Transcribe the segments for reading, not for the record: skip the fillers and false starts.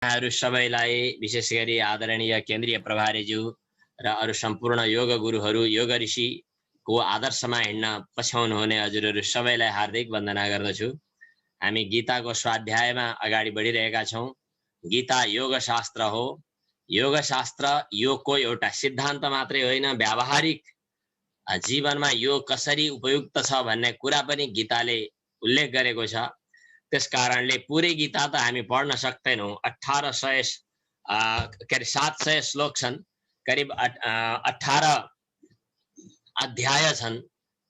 सबैलाई विशेष गरी आदरणीय केन्द्रीय प्रभारीज्यू र अरु सम्पूर्ण योग गुरुहरू योग ऋषिको आदर्शमा हिँड्न पछ्याउनु हुने हजुरहरू सबैलाई हार्दिक वन्दना गर्दछु। हामी गीताको स्वाध्यायमा अगाडि बढिरहेका छौं। गीता योग शास्त्र हो। योग शास्त्र योगको एउटा सिद्धान्त मात्रै होइन, व्यावहारिक जीवनमा योग कसरी उपयुक्त छ भन्ने कुरा पनि गीताले उल्लेख गरेको छ। त्यसकारणले पुरै गीता त हामी पढ्न सक्दैनौं। 700 श्लोक छन्, करिब 18 अध्याय छन्,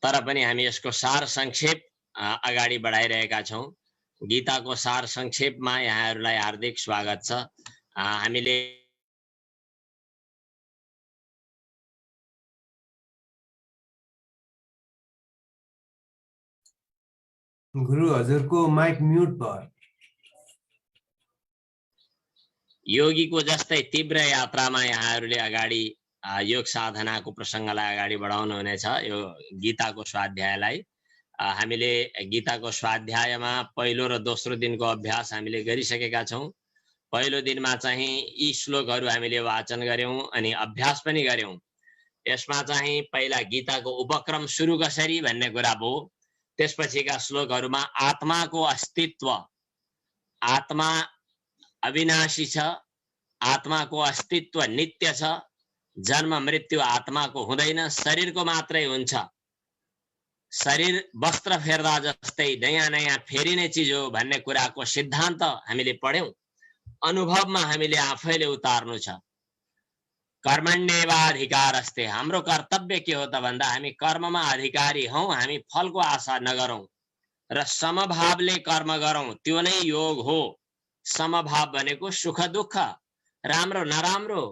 तर पनि हामी यसको सार संक्षेप अगाडि बढाइरहेका छौं। गीताको सार संक्षेपमा यहाँहरूलाई हार्दिक स्वागत छ। हामीले गुरु हजुरको माइक म्युट भयो। योगीको जस्तै तीव्र यात्रामा यहाँहरूले अगाडि योग साधनाको प्रसङ्गलाई अगाडि बढाउनु हुनेछ। यो गीताको स्वाध्यायलाई हामीले गीताको स्वाध्यायमा पहिलो र दोस्रो दिनको अभ्यास हामीले गरिसकेका छौं। पहिलो दिनमा चाहिँ यी श्लोकहरू हामीले वाचन गर्यौं अनि अभ्यास पनि गर्यौं। यसमा चाहिँ पहिला गीताको उपक्रम सुरु कसरी भन्ने कुरा भयो। त्यसपछिका श्लोकहरूमा आत्माको अस्तित्व, आत्मा अविनाशी छ, आत्माको अस्तित्व नित्य छ, जन्म मृत्यु आत्माको हुँदैन, शरीरको मात्रै हुन्छ। शरीर वस्त्र फेर्दा जस्तै नयाँ नयाँ फेरिने चिज हो भन्ने कुराको सिद्धान्त हामीले पढ्यौं। अनुभवमा हामीले आफैले उतार्नु छ। कर्मण्येवाधिकारस्ते, हाम्रो कर्तव्य के हो त भन्दा हामी कर्ममा अधिकारी हौं। हामी फलको आशा नगरौं र समभावले कर्म गरौं, त्यो नै योग हो। समभाव भनेको सुख दुःख, राम्रो नराम्रो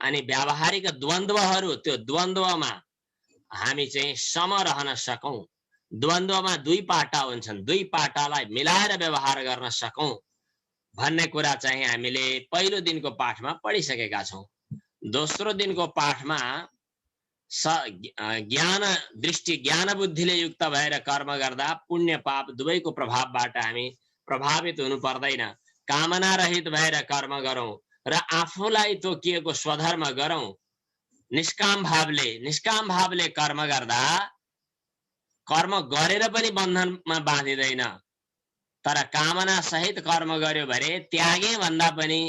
अनि व्यावहारिक द्वन्द्वहरू, त्यो द्वन्द्वमा हामी चाहिँ सम रहन सकौं। द्वन्द्वमा दुई पाटा हुन्छन्, दुई पाटालाई मिलाएर व्यवहार गर्न सकौं भन्ने कुरा चाहिँ हामीले पहिलो दिनको पाठमा पढिसकेका छौं। दोस्रो दिनको पाठमा ज्ञान दृष्टि ज्ञान बुद्धिले युक्त भएर कर्म गर्दा पुण्य पाप दुवैको प्रभावबाट हामी प्रभावित हुनु पर्दैन। कामना रहित भएर कर्म गरौं र आफूलाई तोकिएको स्वधर्म गरौं। निष्काम भावले कर्म गर्दा कर्म गरेर पनि बन्धनमा बाँधिदैन, तर कामना सहित कर्म गर्यो भने त्यागे भन्दा पनि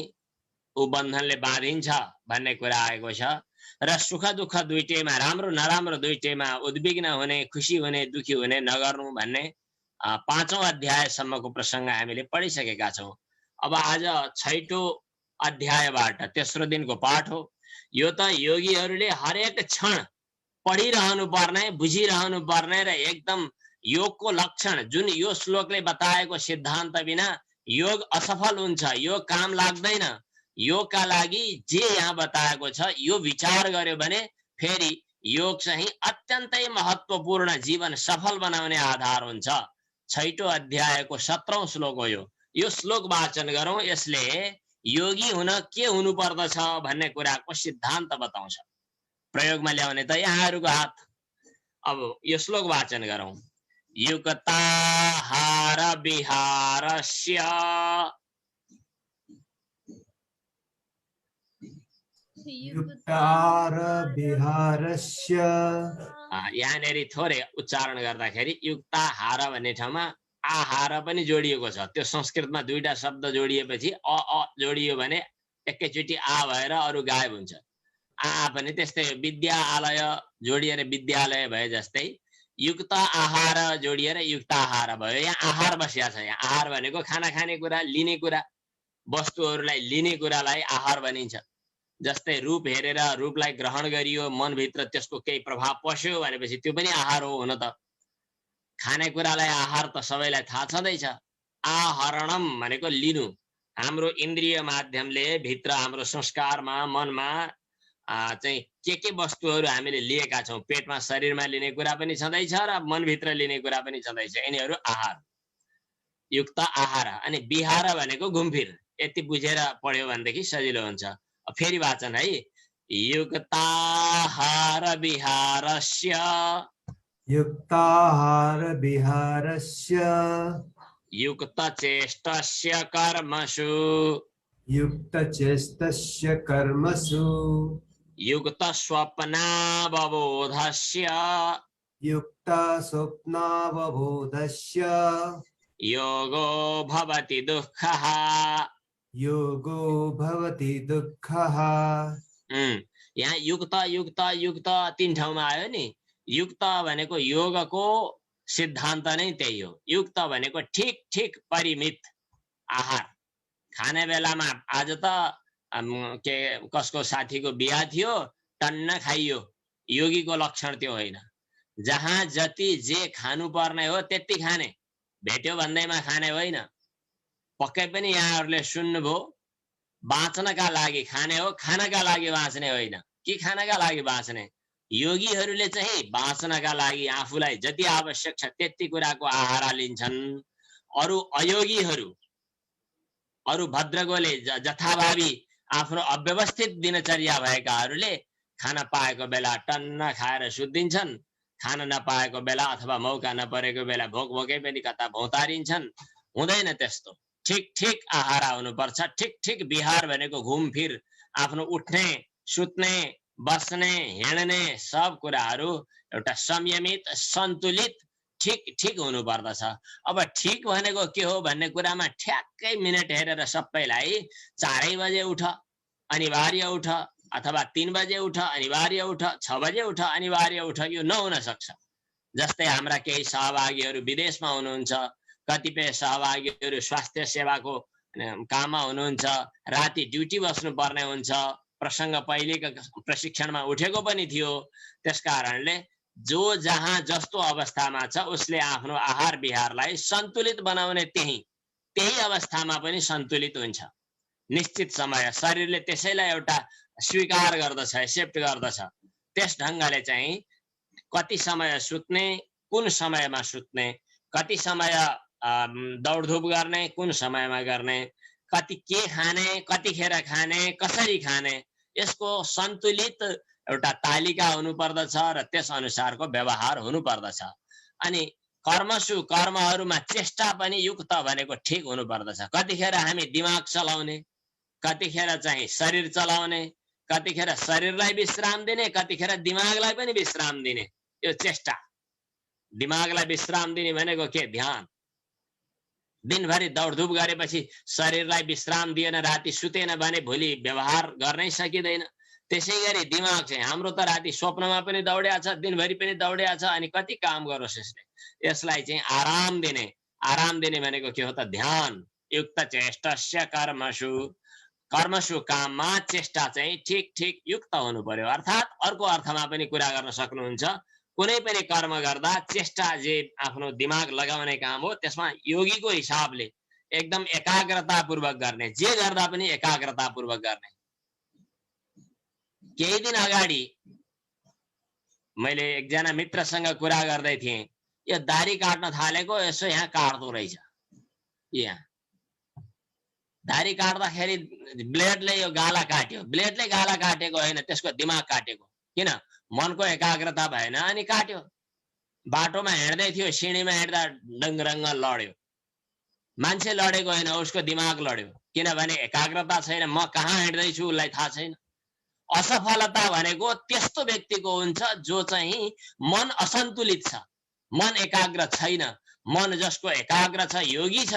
ऊ बन्धनले बाँधिन्छ भन्ने कुरा आएको छ। र सुख दुःख दुईटैमा, राम्रो नराम्रो दुईटैमा उद्विग्न हुने, खुसी हुने, दुखी हुने नगर्नु भन्ने 5औं अध्यायसम्मको प्रसङ्ग हामीले पढिसकेका छौं। अब आज 6औं अध्यायबाट तेस्रो दिनको पाठ हो। यो त योगीहरूले हरेक क्षण पढिरहनु पर्ने, बुझिरहनु पर्ने र एकदम योगको लक्षण, जुन यो श्लोकले बताएको सिद्धान्त बिना योग असफल हुन्छ, योग काम लाग्दैन। योगका लागि जे यहाँ बताएको छ यो विचार गर्यो भने फेरि योग चाहिँ अत्यन्तै महत्त्वपूर्ण, जीवन सफल बनाउने आधार हुन्छ। 6औं अध्यायको 17औं श्लोक हो यो। यो श्लोक वाचन गरौं। यसले योगी हुन के हुनु पर्दछ भन्ने कुराको सिद्धान्त बताउँछ। प्रयोगमा ल्याउने त यहाँहरूको हात। अब यो श्लोक वाचन गरौं। युक्ताहार विहारस्य यहाँनेरि थोरै उच्चारण गर्दाखेरि युक्ताहार भन्ने ठाउँमा आहार पनि जोडिएको छ। त्यो संस्कृतमा दुईटा शब्द जोडिएपछि अ जोडियो भने एकैचोटि आ भएर अरु गायब हुन्छ। आ पनि त्यस्तै, विद्यालय जोडिएर विद्यालय भए जस्तै युक्त आहार जोडिएर युक्ताहार भयो। यहाँ आहार बसिया छ। यहाँ आहार भनेको खाना खाने कुरा, लिने कुरा, वस्तुहरूलाई लिने कुरालाई आहार भनिन्छ। जस्तै रूप हेरेर रूपलाई ग्रहण गरियो, मनभित्र त्यसको केही प्रभाव पस्यो भनेपछि त्यो पनि आहार हो हुन त। खानेकुरालाई आहार त सबैलाई थाहा छँदैछ। आहरणम भनेको लिनु। हाम्रो इन्द्रिय माध्यमले भित्र हाम्रो संस्कारमा, मनमा चाहिँ के वस्तुहरू हामीले लिएका छौं। पेटमा, शरीरमा लिने कुरा पनि छँदैछ र मनभित्र लिने कुरा पनि छँदैछ। यिनीहरू आहार, युक्त आहार। अनि विहार भनेको घुमफिर। यति बुझेर पढ्यो भनेदेखि सजिलो हुन्छ। फेरि वाचन है। युक्ताहार विहारस्य, युक्ताहार विहारस्य, युक्त चेष्टस्य कर्मसु, युक्तचेष्टस्य कर्मसु युक्त स्वप्नावबोधस्य युक्तस्वप्नावबोधस्य योगो भवति दुःखः। योगो भवति दुःखः। यहाँ युक्त युक्त युक्त तीन ठाउँमा आयो नि। युक्त भनेको योगको सिद्धान्त नै त्यही हो। युक्त भनेको ठिक ठिक परिमित आहार खाने बेलामा। आज त के कसको साथीको बिहा थियो, टन्न खाइयो। योगीको लक्षण त्यो होइन। जहाँ जति जे खानु पर्ने हो त्यति खाने, भेट्यो भन्दैमा खाने होइन। पक्कै पनि यहाँहरूले सुन्नुभयो, बाँच्नका लागि खाने हो, खानका लागि बाँच्ने होइन। के खानका लागि बाँच्ने? योगीहरूले चाहिँ बाँच्नका लागि आफूलाई जति आवश्यक छ त्यति कुराको आहार लिन्छन्। अरु अयोगीहरू, अरु भद्रगोले जथाभावी आफ्नो अव्यवस्थित दिनचर्या भएकाहरूले खान पाएको बेला टन्न खाएर सुत्दिन्छन्, खान नपाएको बेला अथवा मौका नपरेको बेला भोक भोकै पनि कता भौतारिन्छन्। हुँदैन त्यस्तो। ठिक ठिक आहार हुनुपर्छ। ठिक ठिक बिहार भनेको घुमफिर, आफ्नो उठ्ने, सुत्ने, बस्ने, हिँड्ने सब कुराहरू एउटा संयमित, सन्तुलित, ठिक ठिक हुनु पर्दछ। अब ठिक भनेको के हो भन्ने कुरामा ठ्याक्कै मिनेट हेरेर सबैलाई 4 बजे उठ अनिवार्य उठ, अथवा 3 बजे उठ अनिवार्य उठ, 6 बजे उठ अनिवार्य उठ, यो नहुन सक्छ। जस्तै हाम्रा केही सहभागीहरू विदेशमा हुनुहुन्छ, कतिपय सहभागीहरू स्वास्थ्य सेवाको काममा हुनुहुन्छ, राति ड्युटी बस्नु पर्ने हुन्छ। प्रसङ्ग पहिलेको प्रशिक्षणमा उठेको पनि थियो। त्यसकारणले जो जहाँ जस्तो अवस्थामा छ उसले आफ्नो आहार विहारलाई सन्तुलित बनाउने त्यही अवस्थामा पनि सन्तुलित हुन्छ। निश्चित समय शरीरले त्यसैलाई एउटा स्वीकार गर्दछ, एक्सेप्ट गर्दछ। त्यस ढङ्गले चाहिँ कति समय सुत्ने, कुन समयमा सुत्ने, कति समय दौडधुप गर्ने, कुन समयमा गर्ने, कति के खाने, कतिखेर खाने, कसरी खाने, यसको सन्तुलित एउटा तालिका हुनुपर्दछ र त्यस अनुसारको व्यवहार हुनुपर्दछ। अनि कर्मसु, कर्महरूमा चेष्टा पनि युक्त भनेको ठिक हुनुपर्दछ। कतिखेर हामी दिमाग चलाउने, कतिखेर चाहिँ शरीर चलाउने, कतिखेर शरीरलाई विश्राम दिने, कतिखेर दिमागलाई पनि विश्राम दिने, यो चेष्टा। दिमागलाई विश्राम दिने भनेको के? ध्यान। दिनभरि दौडधुप गरेपछि शरीरलाई विश्राम दिएन, राति सुतेन भने भोलि व्यवहार गर्नै सकिँदैन। त्यसै गरी दिमाग चाहिँ हाम्रो त राति स्वप्नमा पनि दौड्या छ, दिनभरि पनि दौड्या छ, अनि कति काम गरोस् यसले? यसलाई चाहिँ आराम दिने। आराम दिने भनेको के हो त? ध्यान। युक्त चेष्टस्य कर्मसु, कर्मसु काममा चेष्टा चाहिँ ठिक ठिक युक्त हुनु पर्यो। अर्थात् अर्को अर्थमा पनि कुरा गर्न सक्नुहुन्छ, कुनै पनि कर्म गर्दा चेष्टा जे आफ्नो दिमाग लगाउने काम हो त्यसमा योगीको हिसाबले एकदम एकाग्रतापूर्वक गर्ने, जे गर्दा पनि एकाग्रतापूर्वक गर्ने। केही दिन अगाडि मैले एकजना मित्रसँग कुरा गर्दै थिएँ, यो दाढी काट्न थालेको, यसो यहाँ काट्दो रहेछ। यहाँ दाढी काट्दाखेरि ब्लेडले यो गाला काट्यो, ब्लेडले गाला काटेको होइन, त्यसको दिमाग काटेको। किन? मनको एकाग्रता भएन अनि काट्यो। बाटोमा हिँड्दै थियो, सिँढीमा हिँड्दा डङ्गरङ्ग लड्यो। मान्छे लडेको होइन, उसको दिमाग लड्यो। किनभने एकाग्रता छैन, म कहाँ हिँड्दैछु उसलाई थाहा छैन। असफलता भनेको त्यस्तो व्यक्तिको हुन्छ जो चाहिँ मन असन्तुलित छ, मन एकाग्र छैन। मन जसको एकाग्र छ, योगी छ,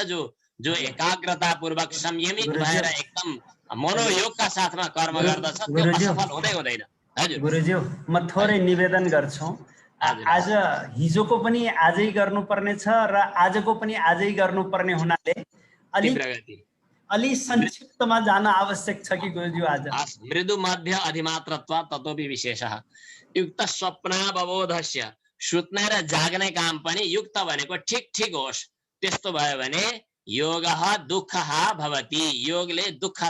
जो एकाग्रतापूर्वक संयमित भएर एकदम मनोयोगका साथमा कर्म गर्दछ, त्यो असफल हुँदै हुँदैन। हजुर गुरुज्यू, म थोरै निवेदन गर्छु। आज हिजोको पनि आजै गर्नुपर्ने छ र आजको पनि आजै गर्नुपर्ने हुनाले अलि संक्षिप्तमा जान आवश्यक छ कि गुरुज्यू? आज मृदु मध्य अधिमात्रत्वा ततोपि विशेषः युक्त स्वप्नावबोधस्य, सुत्ने र जाग्ने काम पनि युक्त भनेको ठिक ठिक होस्। त्यस्तो भयो भने योगः दुःखः भवति, योगले दुःख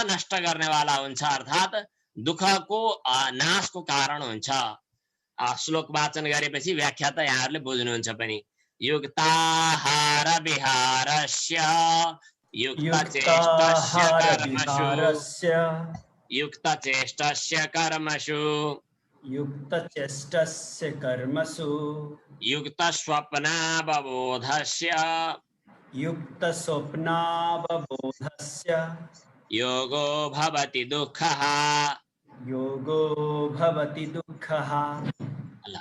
नष्ट गर्नेवाला हुन्छ, अर्थात् दुःखको नाशको कारण हुन्छ। श्लोक वाचन गरेपछि व्याख्या त यहाँहरूले बुझ्नुहुन्छ पनि। युक्ताहार विहारस्य युक्तचेष्टस्य कर्मसु युक्तस्वप्नावबोधस्य युक्त स्वप्नावबोधस्य योगो भवति दुःखः। योगो भवति दुःखः। ल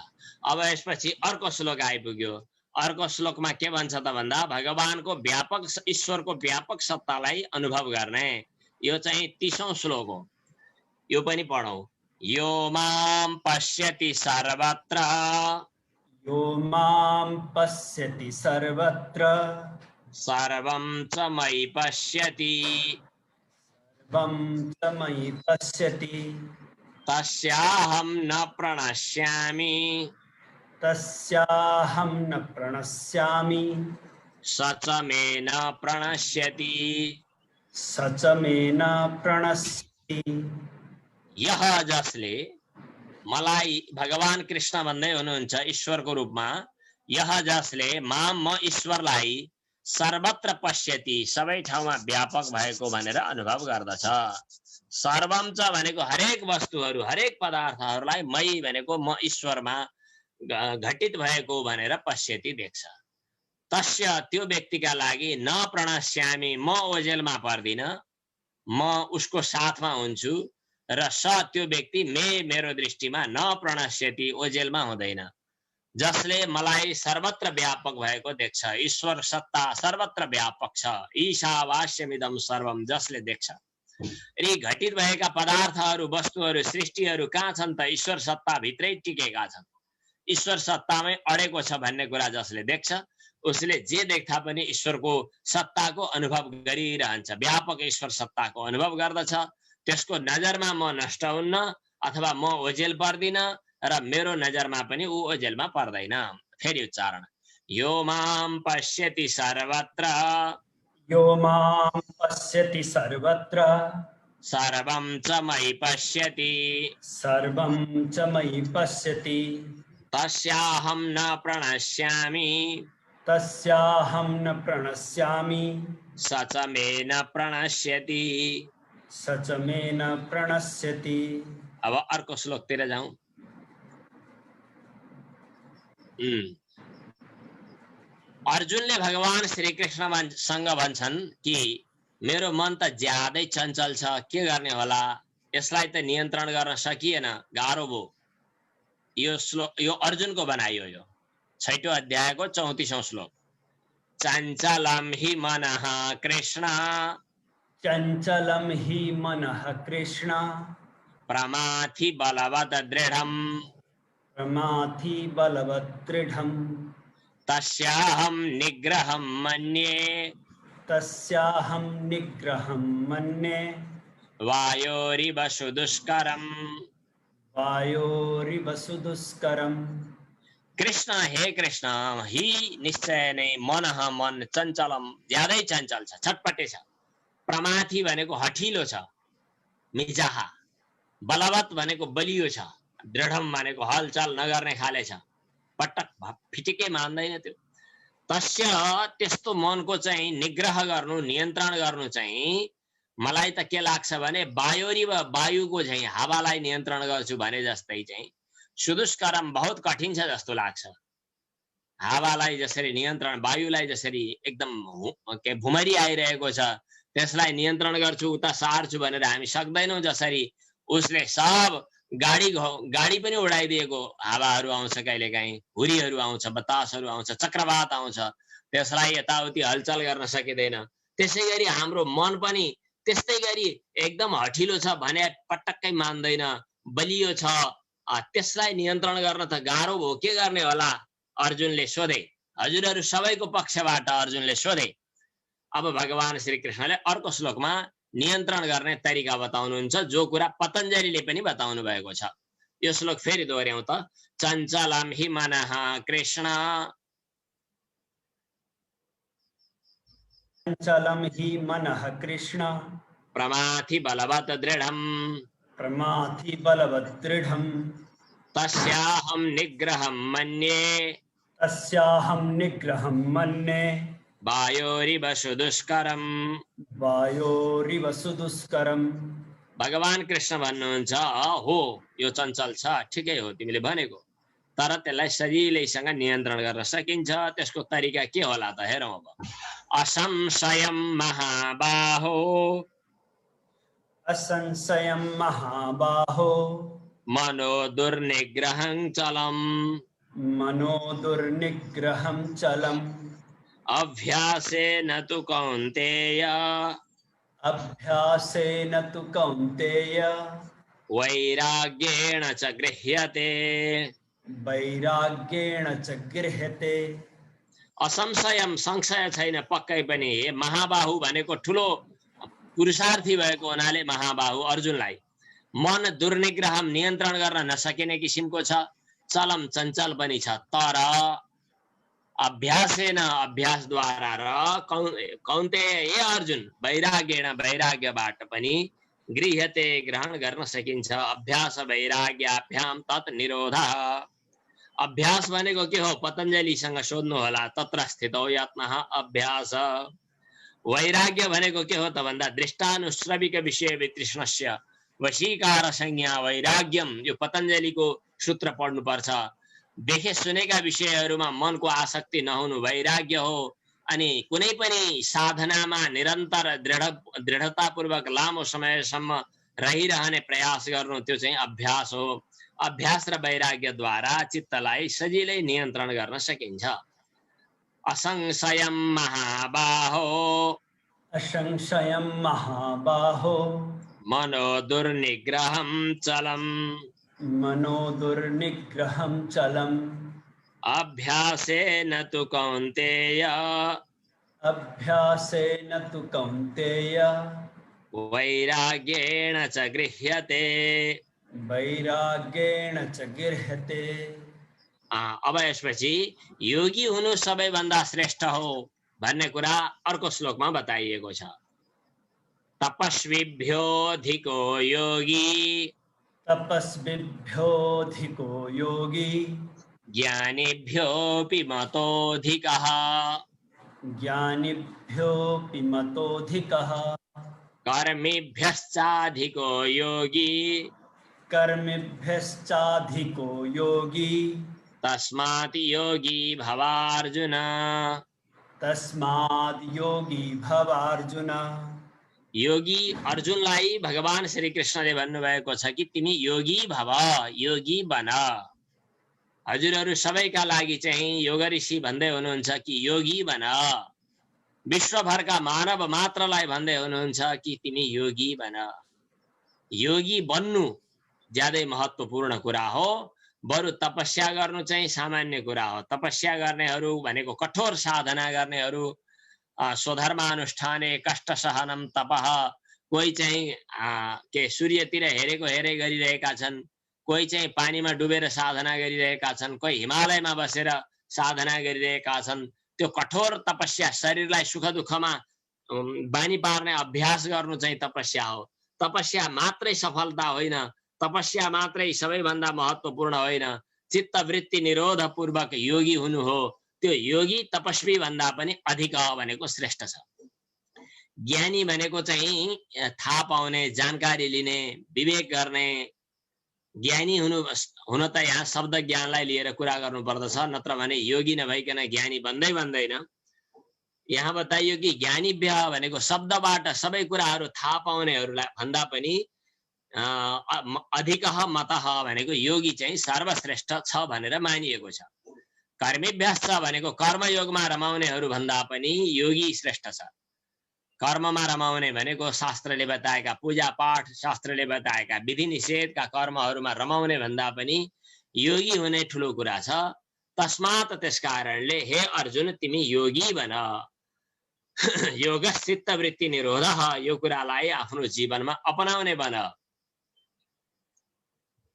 अब यसपछि अर्को श्लोक आइपुग्यो। अर्को श्लोकमा के भन्छ त भन्दा भगवानको व्यापक ईश्वरको व्यापक सत्तालाई अनुभव गर्ने। यो चाहिँ 30औं श्लोक हो। यो पनि पढौं। यो माम पश्यति सर्वत्र यो मां पश्यति सर्वत्र सर्वं च मयि पश्यति सर्वं च मयि पश्यति तस्याहं न प्रणश्यामि तस्याहं न प्रणश्यामि स च मे न प्रणश्यति स च मे न प्रणश्यति। यह जसले मलाई भगवान कृष्ण भन्दै हुनुहुन्छ ईश्वरको रूपमा, यह जसले माम म ईश्वरलाई सर्वत्र पश्यति सबै ठाउँमा व्यापक भएको भनेर अनुभव गर्दछ। सर्वम च भनेको हरेक वस्तुहरू हरेक पदार्थहरूलाई, मई भनेको म ईश्वरमा घटित भएको भनेर पश्यति देख्छ। तस्य त्यो व्यक्तिका लागि न प्रणश्यामि म ओझेलमा पर्दिन, म उसको साथमा हुन्छु र स त्यो व्यक्ति मेरो दृष्टिमा न प्रणश्यति ओझेलमा हुँदैन। जसले मलाई सर्वत्र व्यापक भएको देख्छ, ईश्वर सत्ता सर्वत्र व्यापक छ, ईशावास्यमिदं सर्वम जसले देख्छ। यी घटित भएका पदार्थहरू वस्तुहरू सृष्टिहरू कहाँ छन् त? ईश्वर सत्ता भित्रै टिकेका छन्, ईश्वर सत्तामै अडेको छ भन्ने कुरा जसले देख्छ उसले जे देख्दा पनि ईश्वरको सत्ताको अनुभव गरिरहन्छ, व्यापक ईश्वर सत्ताको अनुभव गर्दछ। त्यसको नजरमा म नष्ट हुन्न अथवा म ओझेल पर्दिन र मेरो नजरमा पनि ऊ ओझेलमा पर्दैन। फेरि उच्चारण। यो मां पश्यति सर्वत्र यो मां पश्यति सर्वत्र सर्वं च मयि पश्यति सर्वं च मयि पश्यति तस्याहं न प्रणश्यामि तस्याहं न प्रणश्यामि स च मे न प्रणश्यति स च मे न प्रणश्यति। अब अर्को श्लोकतिर जाउँ। अर्जुनले भगवान श्री कृष्णसँग भन्छन् कि मेरो मन त ज्यादै चञ्चल छ, के गर्ने होला, यसलाई त नियन्त्रण गर्न सकिएन, गाह्रो भयो। यो श्लोक यो अर्जुनको बनाइयो। यो 6औं अध्यायको 34औं श्लोक। चञ्चलं हि मनः कृष्ण चञ्चलं हि मनः कृष्ण प्रमाथि बलवत् दृढम् प्रमाथि बलवत् दृढम् तस्याहं निग्रहं मन्ये तस्याहं निग्रहं मन्ये वायोरिव सुदुष्करम् वायोरिव सुदुष्करम्। कृष्ण हे कृष्ण, हि निश्चय नै मनः मन चञ्चलम ज्यादै चञ्चल छ, छटपटे छ। प्रमाथि भनेको हठिलो छ, मिजाहा। बलवत भनेको बलियो छ, दृढम भनेको हलचल नगर्ने खाले छ, पटक फिटिकै मान्दैन त्यो। तस्य त्यस्तो मनको चाहिँ निग्रह गर्नु नियन्त्रण गर्नु चाहिँ मलाई त के लाग्छ भने वायुको चाहिँ हावालाई नियन्त्रण गर्छु भने जस्तै चाहिँ सुदुष्करम बहुत कठिन छ जस्तो लाग्छ। हावालाई जसरी नियन्त्रण, वायुलाई जसरी एकदम भुमरी आइरहेको छ त्यसलाई नियन्त्रण गर्छु उता सार्छु भनेर हामी सक्दैनौँ जसरी उसले सब गाडी पनि उडाइदिएको हावाहरू आउँछ, कहिलेकाहीँ हुरीहरू आउँछ, बतासहरू आउँछ, चक्रवात आउँछ, त्यसलाई यताउति हलचल गर्न सकिँदैन। त्यसै गरी हाम्रो मन पनि त्यस्तै गरी एकदम हठिलो छ भने पटक्कै मान्दैन, बलियो छ, त्यसलाई नियन्त्रण गर्न त गाह्रो भयो, के गर्ने होला? अर्जुनले सोधे। हजुरहरू सबैको पक्षबाट अर्जुनले सोधे। अब भगवान श्री कृष्णले अर्को श्लोकमा नियन्त्रण गर्ने तरिका बताउनुहुन्छ, जो कुरा पतञ्जलिले पनि बताउनु भएको छ। यो श्लोक फेरि दोहोर्याउँ त। चञ्चलं हि मनः कृष्ण चञ्चलं हि मनः कृष्ण प्रमाथि बलवत् दृढम् प्रमाथि बलवत् दृढम् तस्याहं निग्रहं मन्ये तस्याहं निग्रहं मन्ये वायोरिव सुदुष्करम् वायोरिव सुदुष्करम्। भगवान कृष्ण भन्नुहुन्छ, हो यो चञ्चल छ, ठिकै हो तिमीले भनेको, तर त्यसलाई सजिलैसँग नियन्त्रण गर्न सकिन्छ। त्यसको तरिका के होला त हेरौँ। अब असंशयं महाबाहो असंशयं महाबाहो मनो दुर्निग्रहं चलम् मनो दुर्निग्रहं चलम् अभ्यासेन तु कौन्तेय अभ्यासेन तु कौन्तेय वैराग्येण च गृह्यते वैराग्येण च गृह्यते असंशयम संशय छैन पक्कै पनि हे महाबाहु भनेको ठुलो पुरुषार्थी भएको हुनाले महाबाहु अर्जुनलाई मन दुर्निग्रहम नियन्त्रण गर्न नसकिने किसिमको छ चलम चञ्चल पनि छ तर अभ्यासेन अभ्यासद्वारा र कौन्तेय हे अर्जुन वैराग्येण वैराग्यबाट पनि गृह्यते ग्रहण गर्न सकिन्छ अभ्यास वैराग्याभ्याम तत् निरोधः अभ्यास भनेको के हो पतञ्जलिसँग सोध्नु होला तत्र स्थितौ यत्नः अभ्यास वैराग्य भनेको के हो त भन्दा दृष्टानुश्रविक विषय वितृष्णस्य वशीकार संज्ञा वैराग्यम यो पतञ्जलिको सूत्र पढ्नु पर्छ देखे सुनेका विषयहरूमा मनको आसक्ति नहुनु वैराग्य हो अनि कुनै पनि साधनामा निरन्तर दृढतापूर्वक लामो समयसम्म रहिरहने प्रयास गर्नु त्यो चाहिँ अभ्यास हो अभ्यास र वैराग्यद्वारा चित्तलाई सजिलै नियन्त्रण गर्न सकिन्छ असंशयं महाबाहो असंशयं महाबाहो मनो दुर्निग्रहं चलम् मनो दुर्निग्रहं चलम् अभ्यासेन तु कौन्तेय अभ्यासेन तु कौन्तेय वैराग्येण च गृह्यते वैराग्येण च गृह्यते अब यसपछि योगी हुनु सबैभन्दा श्रेष्ठ हो भन्ने कुरा अर्को श्लोकमा बताइएको छ तपस्विभ्योऽधिको योगी तपस्विभ्योऽधिको योगी ज्ञानिभ्योऽपि मतोऽधिकः ज्ञानिभ्योऽपि मतोऽधिकः कर्मिभ्यश्चाधिको योगी कर्मिभ्यश्चाधिको योगी तस्मात् योगी भवार्जुन तस्माद् योगी भवार्जुन योगी अर्जुनलाई भगवान श्री कृष्णले भन्नुभएको छ कि तिमी योगी भव योगी बन हजुरहरू सबैका लागि चाहिँ योग ऋषि भन्दै हुनुहुन्छ कि योगी बन विश्वभरका मानव मात्रलाई भन्दै हुनुहुन्छ कि तिमी योगी बन योगी बन्नु ज्यादै महत्त्वपूर्ण कुरा हो बरु तपस्या गर्नु चाहिँ सामान्य कुरा हो तपस्या गर्नेहरू भनेको कठोर साधना गर्नेहरू स्वधर्मानुष्ठाने कष्ट सहनम तपः कोही चाहिँ के सूर्यतिर हेरेको हेरे गरिरहेका छन् कोही चाहिँ पानीमा डुबेर साधना गरिरहेका छन् कोही हिमालयमा बसेर साधना गरिरहेका छन् त्यो कठोर तपस्या शरीरलाई सुख दुःखमा बानी पार्ने अभ्यास गर्नु चाहिँ तपस्या हो तपस्या मात्रै सफलता होइन तपस्या मात्रै सबैभन्दा महत्त्वपूर्ण होइन चित्तवृत्ति निरोध पूर्वक योगी हुनु हो त्यो योगी तपस्वी भन्दा पनि अधिक भनेको श्रेष्ठ छ ज्ञानी भनेको चाहिँ थाहा पाउने जानकारी लिने विवेक गर्ने ज्ञानी हुन त यहाँ शब्द ज्ञानलाई लिएर कुरा गर्नु पर्दछ नत्र भने योगी नभइकन ज्ञानी बन्दैन यहाँ बताइयो कि ज्ञानीभ्य भनेको शब्दबाट सबै कुराहरू थाहा पाउनेहरूलाई भन्दा पनि अधिकः मतः भनेको योगी चाहिँ सर्वश्रेष्ठ छ भनेर मानिएको छ कर्मिभ्यश्च भनेको कर्मयोगमा रमाउनेहरू भन्दा पनि योगी श्रेष्ठ छ कर्ममा रमाउने भनेको शास्त्रले बताएका पूजा पाठ शास्त्रले बताएका विधि निषेधका कर्महरूमा रमाउने भन्दा पनि योगी हुने ठुलो कुरा छ तस्मात् त्यसकारणले हे अर्जुन तिमी योगी बन योग चित्तवृत्ति निरोधः यो कुरालाई आफ्नो जीवनमा अपनाउने बन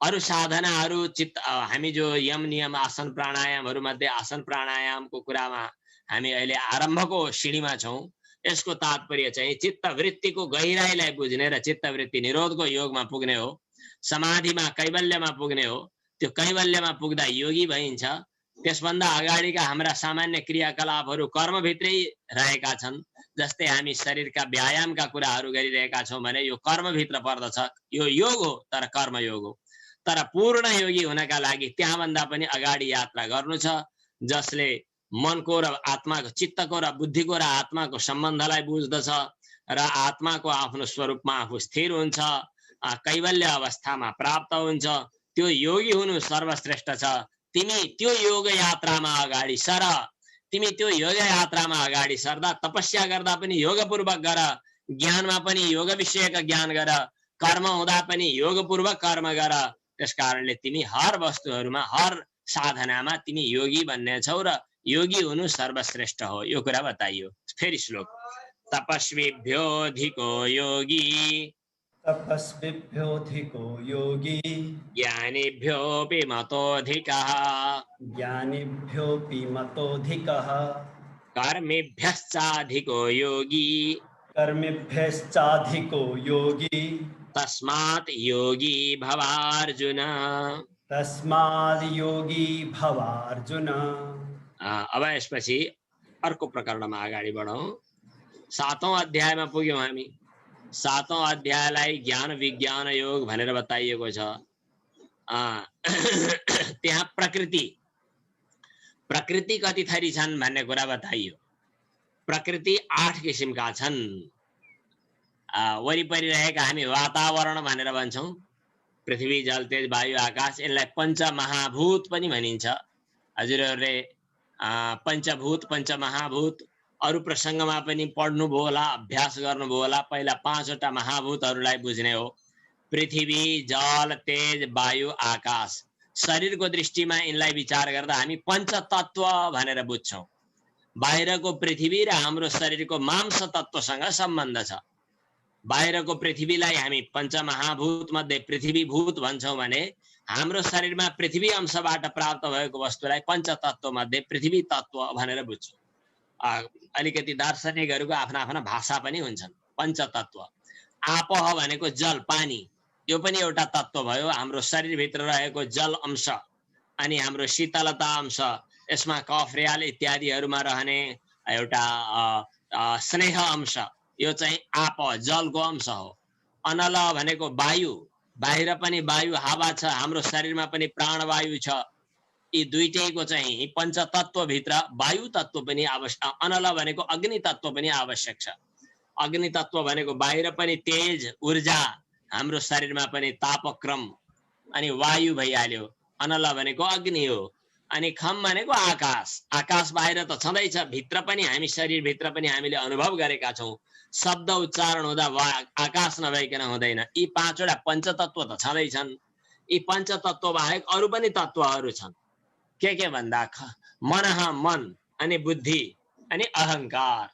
अरु साधनाहरू चित्त हामी जो यम नियम आसन प्राणायामहरू मध्ये आसन प्राणायामको कुरामा हामी अहिले आरम्भको सिडीमा छौं यसको तात्पर्य चाहिँ चित्तवृत्तिको गहिराईलाई बुझ्ने र चित्तवृत्ति निरोधको योगमा पुग्ने हो समाधिमा कैवल्यमा पुग्ने हो त्यो कैवल्यमा पुग्दा योगी भइन्छ त्यसभन्दा अगाडिका हाम्रा सामान्य क्रियाकलापहरू कर्मभित्रै रहेका छन् जस्तै हामी शरीरका व्यायामका कुराहरू गरिरहेका छौं भने यो कर्मभित्र पर्दछ यो योग हो तर कर्मयोग हो तर पूर्ण योगी हुनका लागि त्यहाँभन्दा पनि अगाडि यात्रा गर्नु छ जसले मनको र आत्माको, चित्तको र बुद्धिको र आत्माको सम्बन्धलाई बुझ्दछ र आत्माको आफ्नो स्वरूपमा आफू स्थिर हुन्छ, कैवल्य अवस्थामा प्राप्त हुन्छ, त्यो योगी हुनु सर्वश्रेष्ठ छ। तिमी त्यो योग यात्रामा अगाडि सर। तिमी त्यो योग यात्रामा अगाडि सर्दा तपस्या गर्दा पनि योगपूर्वक गर, ज्ञानमा पनि योग विषयक ज्ञान गर, कर्म हुँदा पनि योगपूर्वक कर्म गर। त्यसकारणले तिमी हर वस्तुहरूमा, हर साधनामा तिमी योगी बन्ने छौ र योगी हुनु सर्वश्रेष्ठ हो। यो कुरा बताइयो। फेरि श्लोक। तपस्वीभ्योऽधिको योगी, तपस्विभ्योऽधिको योगी, ज्ञानिभ्योऽपि मतोऽधिकः, ज्ञानिभ्योऽपि मतोऽधिकः, कर्मिभ्यश्चाधिको योगी, कर्मिभ्यश्चाधिको योगी, तस्मात् योगी भवार्जुन। तस्माद् योगी भवार्जुन। अब यसपछि अर्को प्रकरणमा अगाडि बढौं। 7औं अध्यायमा पुग्यौं हामी। 7औं अध्यायलाई ज्ञान विज्ञान योग भनेर बताइएको छ। त्यहाँ प्रकृति कति थरी छन् भन्ने कुरा बताइयो। प्रकृति 8 किसिमका छन्। वरिपरि रहेका हामी वातावरण भनेर भन्छौं। पृथ्वी, जल, तेज, वायु, आकाश, यसलाई पञ्चमहाभूत पनि भनिन्छ। हजुरहरूले पञ्चभूत, पञ्चमहाभूत अरु प्रसङ्गमा पनि पढ्नुभयो होला, अभ्यास गर्नुभयो होला। पहिला 5वटा महाभूतहरूलाई बुझ्ने हो। पृथ्वी, जल, तेज, वायु, आकाश। शरीरको दृष्टिमा यिनलाई विचार गर्दा हामी पञ्चतत्व भनेर बुझ्छौं। बाहिरको पृथ्वी र हाम्रो शरीरको मांस तत्वसँग सम्बन्ध छ। बाहिरको पृथ्वीलाई हामी पञ्चमहाभूत मध्ये पृथ्वी भूत भन्छौं भने हाम्रो शरीरमा पृथ्वी अंशबाट प्राप्त भएको वस्तुलाई पञ्चतत्व मध्ये पृथ्वी तत्व भनेर बुझ्छौं। अलिकति दार्शनिकहरूको आफ्ना आफ्ना भाषा पनि हुन्छन्। पञ्चतत्व। आपह भनेको जल, पानी, यो पनि एउटा तत्व भयो। हाम्रो शरीरभित्र रहेको जल अंश अनि हाम्रो शीतलता अंश, यसमा कफ, र्याल इत्यादिहरूमा रहने एउटा स्नेह अंश, यो चाहिँ आप, जलको अंश हो। अनल भनेको वायु, बाहिर पनि वायु हावा छ, हाम्रो शरीरमा पनि प्राणवायु छ। यी दुईटैको चाहिँ पञ्चतत्व भित्र वायु तत्व पनि आवश्यक। अनल भनेको अग्नि तत्व पनि आवश्यक छ। अग्नि तत्व भनेको बाहिर पनि तेज ऊर्जा, हाम्रो शरीरमा पनि तापक्रम, अनि वायु भइहाल्यो। अनल भनेको अग्नि हो। अनि खम भनेको आकाश। आकाश बाहिर त छँदैछ, भित्र पनि हामी शरीर भित्र पनि हामीले अनुभव गरेका छौं। शब्द उच्चारण हुँदा आकाश नभइकन हुँदैन। यी 5वटा पञ्चतत्व त छँदैछन्। यी पञ्चतत्व बाहेक अरु पनि तत्वहरू छन्। के भन्दा मनः, मन, अनि बुद्धि, अनि अहंकार।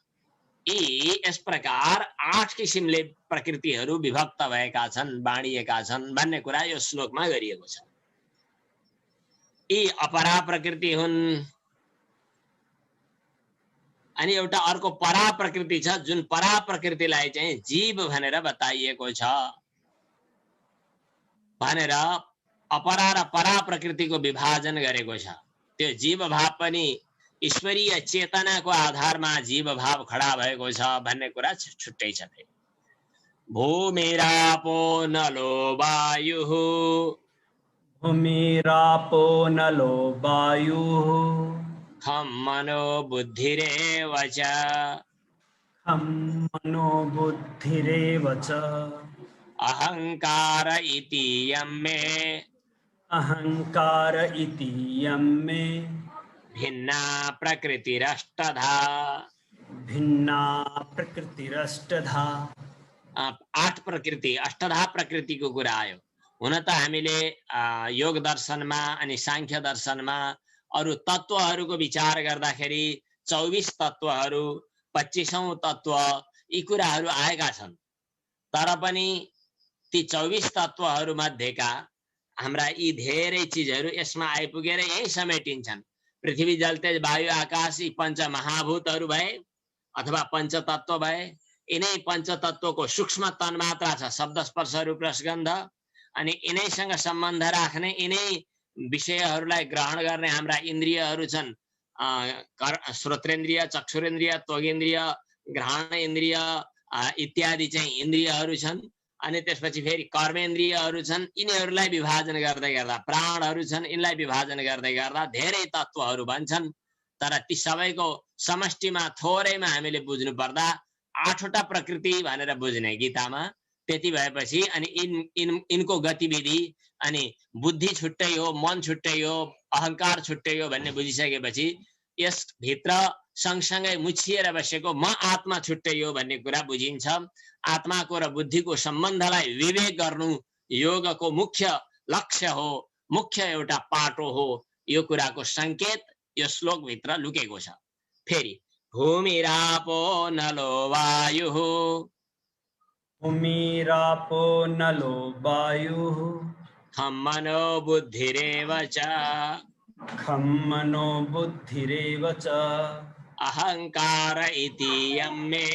यी यस प्रकार 8 किसिमले प्रकृतिहरू विभक्त भएका छन्, बाँडिएका छन् भन्ने कुरा यो श्लोकमा गरिएको छ। यी अपरा प्रकृति हुन्। अनि एउटा अर्को परा प्रकृति छ, जुन परा प्रकृतिलाई चाहिँ जीव भनेर बताइएको छ। भनेर अपरा र परा प्रकृतिको विभाजन गरेको छ। त्यो जीव भाव पनि ईश्वरीय चेतनाको आधारमा जीव भाव खडा भएको छ भन्ने कुरा छुट्टै छ। भूमिरापो नलो वायुः, भूमिरापो नलो वायुः, खं मनो बुद्धिरेव च, खं मनो बुद्धिरेव च, अहंकार इति यं मे, अहंकार इति यं मे, भिन्ना प्रकृतिरष्टधा, भिन्ना प्रकृतिरष्टधा। 8 प्रकृति, अष्टधा प्रकृतिको कुरा आयो। हुन त हामीले योग दर्शनमा अनि सांख्य दर्शनमा अरु तत्वहरूको विचार गर्दाखेरि 24 तत्वहरू, 25औं तत्व, यी कुराहरू आएका छन्। तर पनि ती 24 तत्वहरू मध्येका हाम्रा यी धेरै चीजहरू यसमा आइपुगेर यही समेटिन्छन्। पृथ्वी, जल, तेज, वायु, आकाश यी पञ्चमहाभूतहरू भए अथवा पञ्चतत्व भए। यिनै पञ्चतत्वको सूक्ष्म तन्मात्रा छ, शब्द, स्पर्श, रूप, रस, गन्ध। अनि यिनैसँग सम्बन्ध राख्ने, यिनै विषयहरूलाई ग्रहण गर्ने हाम्रा इन्द्रियहरू छन्। श्रोत्रेन्द्रिय, चक्षुरेन्द्रिय, त्वगेन्द्रिय, घ्राण इन्द्रिय इत्यादि चाहिँ इन्द्रियहरू छन्। अनि त्यसपछि फेरि कर्मेन्द्रियहरू छन्। यिनीहरूलाई विभाजन गर्दै गर्दा प्राणहरू छन्। यिनलाई विभाजन गर्दै गर्दा धेरै तत्वहरू बन्छन्। तर ती सबैको समष्टिमा थोरैमा हामीले बुझ्नु पर्दा 8वटा प्रकृति भनेर बुझ्ने गीतामा। त्यति भएपछि अनि इनको गतिविधि अनि बुद्धि छुट्टै हो, मन छुट्टै हो, अहंकार छुट्टै हो भन्ने बुझिसकेपछि यस भित्र सँगसँगै मुछिएर बसेको म आत्मा छुट्टै हो भन्ने कुरा बुझिन्छ। आत्माको र बुद्धिको सम्बन्धलाई विवेक गर्नु योगको मुख्य लक्ष्य हो, मुख्य एउटा पाटो हो। यो कुराको संकेत यो श्लोक भित्र लुकेको छ। फेरि भूमिरापो नलो वायुः, भूमिरापो नलो वायुः, खं मनो बुद्धिरेव च, खं मनो बुद्धिरेव च, अहंकार इति यं मे,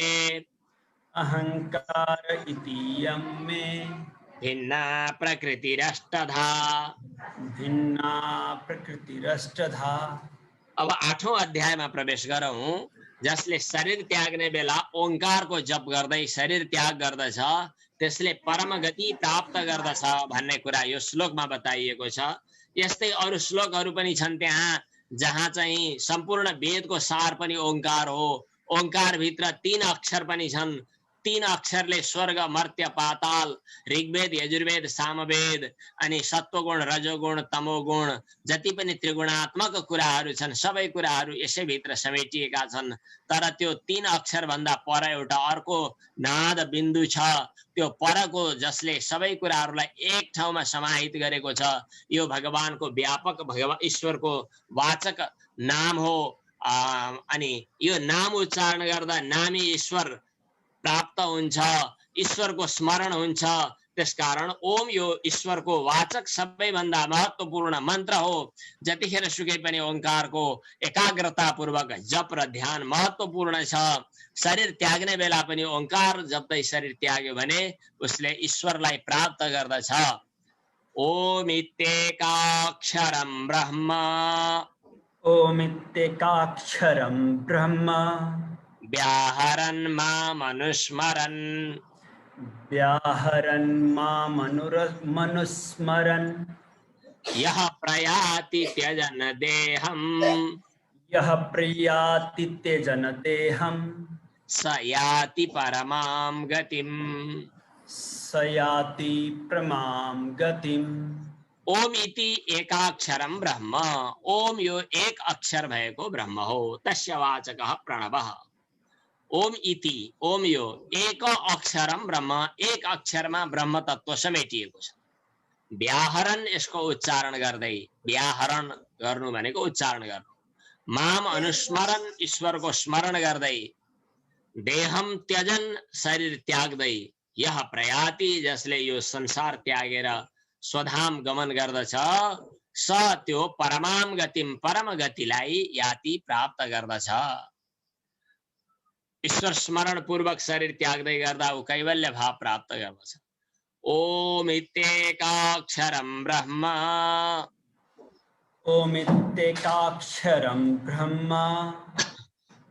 अहंकार इति यं मे, भिन्ना प्रकृतिरष्टधा, भिन्ना प्रकृतिरष्टधा। अब 8औं अध्यायमा प्रवेश गरौं, जसले शरीर त्याग्ने बेला ओंकारको जप गर्दै शरीर त्याग गर्दछ त्यसले परम गति प्राप्त गर्दछ भन्ने कुरा यो श्लोकमा बताइएको छ। यस्तै अरु श्लोकहरू पनि छन् त्यहाँ जहाँ चाहिँ सम्पूर्ण वेदको सार पनि ओंकार हो। ओंकार भित्र 3 अक्षर पनि छन्। 3 अक्षरले स्वर्ग, मर्त्य, पाताल, ऋग्वेद, यजुर्वेद, सामवेद अनि सत्वगुण, रजोगुण, तमोगुण जति पनि त्रिगुणात्मक कुराहरू छन् सबै कुराहरू यसै भित्र समेटिएका छन्। तर त्यो 3 अक्षर भन्दा पर एउटा अर्को नाद बिन्दु छ। त्यो परको जसले सबै कुराहरूलाई एक ठाउँमा समाहित गरेको छ। यो भगवानको व्यापक भगवान ईश्वरको वाचक नाम हो। अनि यो नाम उच्चारण गर्दा नामी ईश्वर प्राप्त हुन्छ, ईश्वरको स्मरण हुन्छ। त्यसकारण ओम यो ईश्वरको वाचक सबैभन्दा महत्त्वपूर्ण मन्त्र हो। जतिखेर सुकै पनि ओंकारको एकाग्रता पूर्वक जप र ध्यान महत्त्वपूर्ण छ। शरीर त्याग्ने बेला पनि ओंकार जप्दै शरीर त्याग्यो भने उसले ईश्वरलाई प्राप्त गर्दछ। ओम इत्येकाक्षरं ब्रह्म, ओम इत्येकाक्षरं ब्रह्म, व्याहरन् मामनुस्मरन्, व्याहरन् मामनुस्मरन्, यः प्रयाति त्यजन् देहम्, यः प्रयाति त्यजन् देहम्, स याति परमां गतिम्, स याति परमां गतिम्। ओम इति एकाक्षरं ब्रह्म, ओम यो एक अक्षर भएको ब्रह्म हो। तस्य वाचकः प्रणवः। ओम इति, ओम यो एक अक्षरम ब्रह्म, एक अक्षरमा ब्रह्म तत्व समेटिएको छ। व्याहरण यसको उच्चारण गर्दै, व्याहरण गर्नु भनेको उच्चारण गर्नु। माम अनुस्मरण ईश्वरको स्मरण गर्दै, देहम त्यजन शरीर त्याग्दै, यह प्रयाति जसले यो संसार त्यागेर स्वधाम गमन गर्दछ, स त्यो परमाम गतिम परम गतिलाई याति प्राप्त गर्दछ। ईश्वर स्मरण पूर्वक शरीर त्याग्दै गर्दा ऊ कैवल्य भाव प्राप्त गर्दछ। ओम इत्येकाक्षरं ब्रह्म, ओम इत्येकाक्षरं ब्रह्म,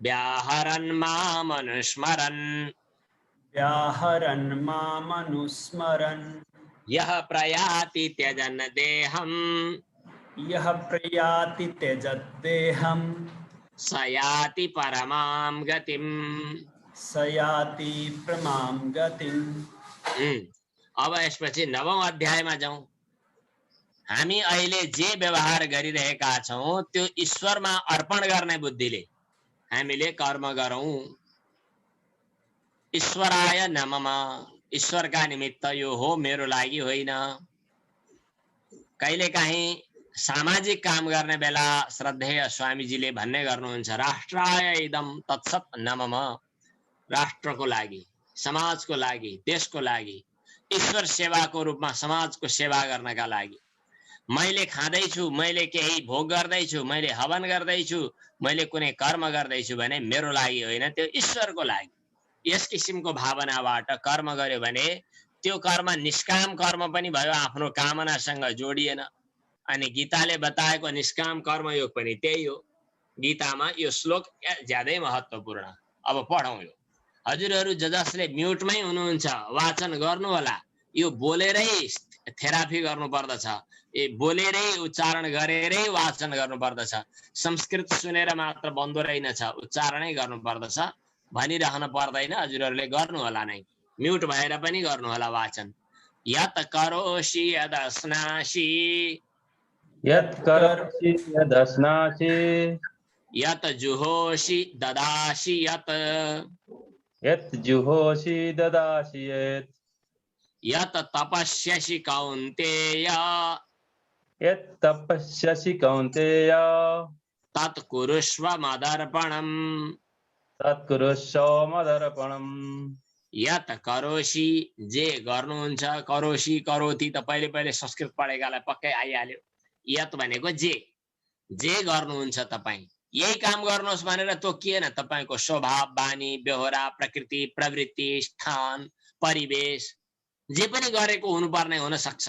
व्याहरन् मामनुस्मरन्, व्याहरन् मामनुस्मरन्, यः प्रयाति त्यजन् देहम्, यः प्रयाति त्यजत् देहम्, स याति परमां गतिम्, स याति परमां गतिम्। अब यसपछि 9औं अध्यायमा जाउँ। हामी अहिले जे व्यवहार गरिरहेका छौं त्यो ईश्वरमा अर्पण गर्ने बुद्धिले हामीले कर्म गरौं। ईश्वराय नमः, ईश्वरका निमित्त यो हो, मेरो लागि होइन। कहिलेकाहीँ सामाजिक काम गर्ने बेला श्रद्धेय स्वामीजीले भन्ने गर्नुहुन्छ, राष्ट्राय इदम तत्सत् नमः, राष्ट्रको लागि, समाजको लागि, देशको लागि, ईश्वर सेवाको रूपमा समाजको सेवा गर्नका लागि। मैले खाँदैछु, मैले केही भोग गर्दैछु, मैले हवन गर्दैछु, मैले कुनै कर्म गर्दैछु भने मेरो लागि होइन, त्यो ईश्वरको लागि। यस किसिमको भावनाबाट कर्म गर्यो भने त्यो कर्म निष्काम कर्म पनि भयो, आफ्नो कामनासँग जोडिएन। अनि गीताले बताएको निष्काम कर्मयोग पनि त्यही हो। गीतामा यो श्लोक ज्यादै महत्त्वपूर्ण। अब पढौँ यो। हजुरहरू जसले म्युटमै हुनुहुन्छ वाचन गर्नु होला। यो बोलेरै थेरापी गर्नु पर्दछ। बोलेरै उच्चारण गरेरै वाचन गर्नुपर्दछ। संस्कृत सुनेर मात्र बन्दो रहेनछ, उच्चारणै गर्नुपर्दछ भनिरहन पर्दैन। हजुरहरूले गर्नु होला नै, म्युट भएर पनि गर्नु होला वाचन। यत करोषि यदस्नासि यत् करोषि यदश्नासि यत जुहोषि ददासि यत यत् जुहोषि ददासि यत् यत तपस्यसि कौन्तेय यत् तपस्यसि कौन्तेय तत् कुरुष्व मदर्पणम् तत्कुरुष्व मदर्पणम्। यत करोषि जे गर्नुहुन्छ, करोषि करोति त पहिले पहिले संस्कृत पढेकालाई पक्कै आइहाल्यो। यत भनेको जे गर्नुहुन्छ तपाईँ, यही काम गर्नुहोस् भनेर तोकिएन। तपाईँको स्वभाव, बानी, व्यवहार, प्रकृति, प्रवृत्ति, स्थान, परिवेश जे पनि गरेको हुनुपर्ने हुन सक्छ।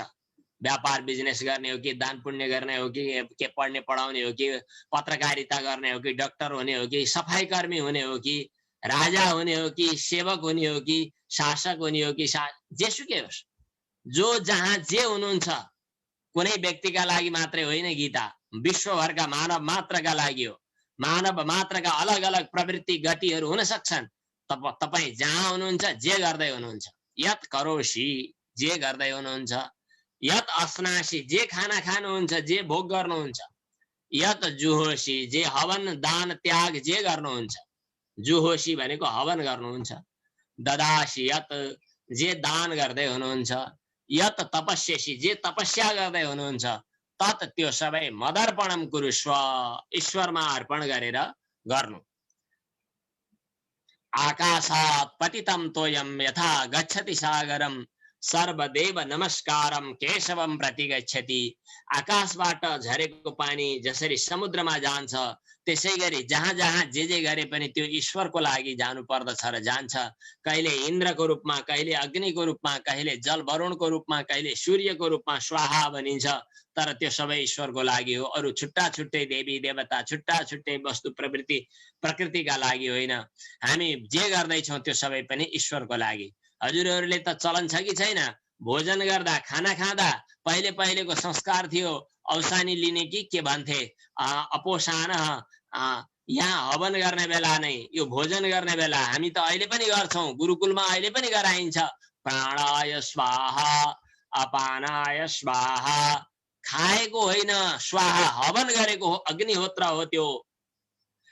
व्यापार बिजनेस गर्ने हो कि, दान पुण्य गर्ने हो कि, के पढ्ने पढाउने हो कि, पत्रकारिता गर्ने हो कि, डाक्टर हुने हो कि, सफाई कर्मी हुने हो कि, राजा हुने हो कि, सेवक हुने हो कि, शासक हुने हो कि, जेसुकै होस्, जो जहाँ जे हुनुहुन्छ, कुनै व्यक्तिका लागि मात्रै होइन गीता, विश्वभरका मानव मात्रका लागि हो। मानव मात्रका अलग अलग प्रवृत्ति गतिहरू हुन सक्छन्। तपाईँ जहाँ हुनुहुन्छ जे गर्दै हुनुहुन्छ, यत करोषि जे गर्दै हुनुहुन्छ, यत अस्नासि जे खाना खानुहुन्छ, जे भोग गर्नुहुन्छ, यत जुहोषि जे हवन दान त्याग जे गर्नुहुन्छ, जुहोषि भनेको हवन गर्नुहुन्छ, ददासि यत जे दान गर्दै हुनुहुन्छ, यत तपस्यसि जे तपस्या गर्दै हुनुहुन्छ, तत् त्यो सबै मदर्पणम कुरुष्व ईश्वरमा अर्पण गरेर गर्नु। आकाशात् पतितं तोयं यथा गच्छति सागरम सर्वदेव नमस्कारम केशवम प्रति गच्छति। आकाशबाट झरेको पानी जसरी समुद्रमा जान्छ, त्यसै गरी जहाँ जहाँ जे गरे पनि त्यो ईश्वरको लागि जानु पर्दछ र जान्छ। कहिले इन्द्रको रूपमा, कहिले अग्निको रूपमा, कहिले जल वरुणको रूपमा, कहिले सूर्यको रूपमा स्वाहा भनिन्छ, तर त्यो सबै ईश्वरको लागि हो। अरू छुट्टा छुट्टै देवी देवता, छुट्टा छुट्टै वस्तु प्रवृत्ति प्रकृतिका लागि होइन। हामी जे गर्दैछौँ त्यो सबै पनि ईश्वरको लागि। हजुरहरूले त चलन छ कि छैन, भोजन गर्दा खाना खाँदा पहिले पहिलेको संस्कार थियो, औसानी लिने कि के भन्थे, अपोषान, यहाँ हवन गर्ने बेला नै यो भोजन गर्ने बेला हामी त अहिले पनि गर्छौँ, गुरुकुलमा अहिले पनि गराइन्छ। प्राणाय स्वाहा अपानाय स्वाहा, खाएको होइन स्वाहा, हवन गरेको अग्निहोत्र हो त्यो।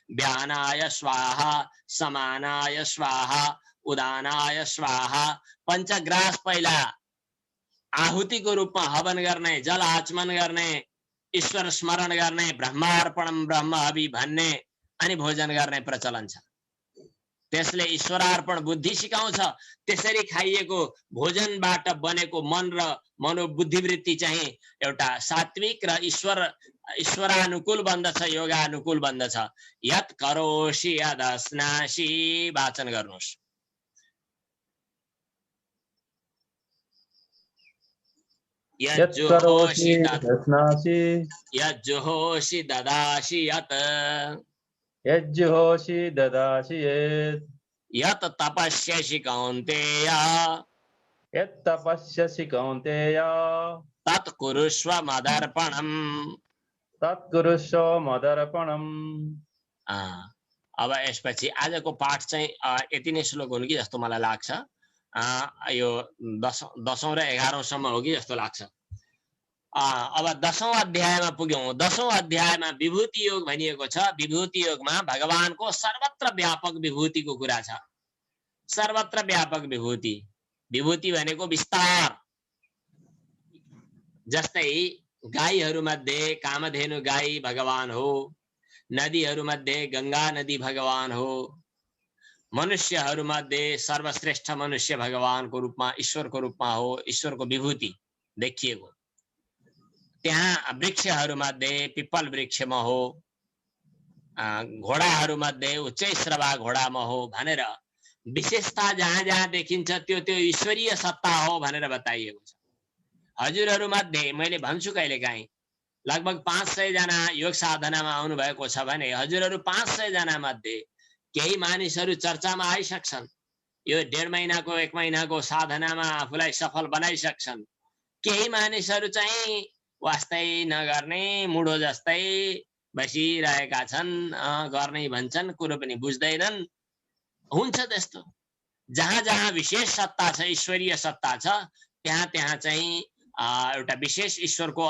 व्यानाय स्वाहा समानाय स्वाहा उदानाय स्वाहा, पञ्चग्रास पहिला आहुतिको रूपमा हवन गर्ने, जल आचमन गर्ने, ईश्वर स्मरण गर्ने, ब्रह्मार्पणम ब्रह्म हवि भन्ने, अनि भोजन गर्ने प्रचलन छ। त्यसले ईश्वरार्पण बुद्धि सिकाउँछ। त्यसरी खाइएको भोजनबाट बनेको मन र मनोबुद्धिवृत्ति चाहिँ एउटा सात्विक र ईश्वरानुकूल बन्दछ, योगानुकूल बन्दछ। यत करोषि यदस्नासि, वाचन गर्नुहोस्। यज्जुहोषि ददासि यज्जुहोषि ददासि यत यज्जुहोषि ददासि यत् यत तपस्यसि कौन्तेय यत् तपस्यसि कौन्तेय तत् कुरुष्व मदर्पणम् तत्कुरुष्व मदर्पणम्। अब यसपछि आजको पाठ चाहिँ यति नै श्लोक हुनु कि जस्तो मलाई लाग्छ। यो 10औं र 11औं सम्म हो कि जस्तो लाग्छ। अब 10औं अध्यायमा पुग्यौं। 10औं अध्यायमा विभूति योग भनिएको छ। विभूति योगमा भगवानको सर्वत्र व्यापक विभूतिको कुरा छ। सर्वत्र व्यापक विभूति, विभूति भनेको विस्तार। जस्तै गाईहरू मध्ये कामधेनु गाई भगवान हो, नदीहरू मध्ये गंगा नदी भगवान हो, मनुष्यहरू मध्ये सर्वश्रेष्ठ मनुष्य भगवानको रूपमा ईश्वरको रूपमा हो, ईश्वरको विभूति देखिएको। त्यहाँ वृक्षहरू मध्ये पिपल वृक्षमा हो, घोडाहरू मध्ये उच्चैश्रवा घोडामा हो भनेर विशेषता जहाँ जहाँ देखिन्छ त्यो त्यो ईश्वरीय सत्ता हो भनेर बताइएको छ। हजुरहरू मध्ये मैले भन्छु कहिलेकाहीँ लगभग 500 जना योग साधनामा आउनु भएको छ भने हजुरहरू 500 जना मध्ये केही मानिसहरू चर्चामा आइसक्छन्। यो 1.5 महिनाको 1 महिनाको साधनामा आफूलाई सफल बनाइसक्छन्। केही मानिसहरू चाहिँ वास्तै नगर्ने मुडो जस्तै बसिरहेका छन्, गर्ने भन्छन्, कुरो पनि बुझ्दैनन्। हुन्छ त्यस्तो। जहाँ जहाँ विशेष सत्ता छ, ईश्वरीय सत्ता छ, त्यहाँ त्यहाँ चाहिँ एउटा विशेष ईश्वरको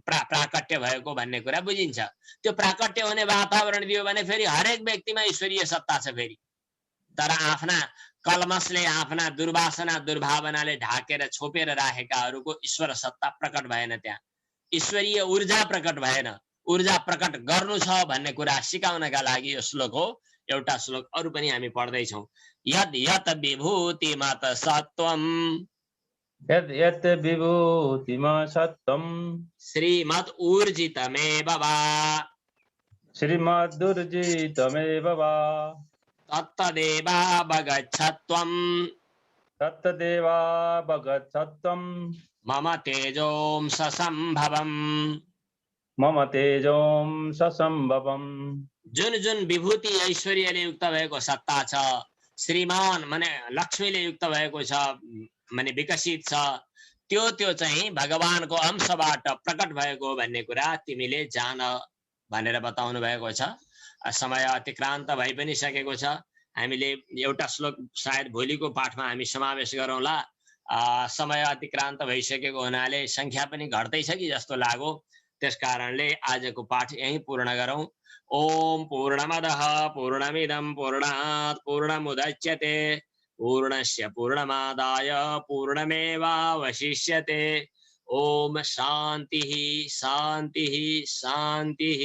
प्राकट्य भएको भन्ने कुरा बुझिन्छ। त्यो प्राकट्य हुने वातावरण दियो भने फेरि हरेक व्यक्तिमा ईश्वरीय सत्ता छ फेरि। तर आफ्ना कलमसले, आफ्ना दुर्वासना दुर्भावनाले ढाकेर छोपेर राखेकाहरूको ईश्वर सत्ता प्रकट भएन, त्यहाँ ईश्वरीय ऊर्जा प्रकट भएन। ऊर्जा प्रकट गर्नु छ भन्ने कुरा सिकाउनका लागि यो श्लोक हो। एउटा श्लोक अरु पनि हामी पढ्दै छौं। यद यत विभूतिमत सत्वम, यद् यत् विभूतिमत सत्वम, श्रीमद् ऊर्जितमेव वा, श्रीमदुर्जितमेव वा, तत्तदेवावगच्छत्वम्, तत्तदेवावगच्छत्वम्, मम तेजोंस संभवम्। मम तेजोंस संभवम्। जुन जुन विभूति ऐश्वर्यले युक्त भएको सत्ता छ, श्रीमान माने लक्ष्मीले युक्त भएको छ, माने विकसित छ, त्यो चाहिँ भगवानको अंशबाट प्रकट भएको भन्ने कुरा तिमीले जान भनेर बताउनु भएको छ। समय अतिक्रान्त भइ पनि सकेको छ। हामीले एउटा श्लोक सायद भोलिको पाठमा हामी समावेश गरौँला। समय अतिक्रान्त भइसकेको हुनाले संख्या पनि घट्दै छ कि जस्तो लाग्यो। त्यसकारणले आजको पाठ यही पूर्ण गरौँ। ओम पूर्णमदः पूर्णमिदं पूर्णात् पूर्णमुदच्यते पूर्णस्य पूर्णमादाय पूर्णमेवावशिष्यते। ओम शान्तिः शान्तिः शान्तिः।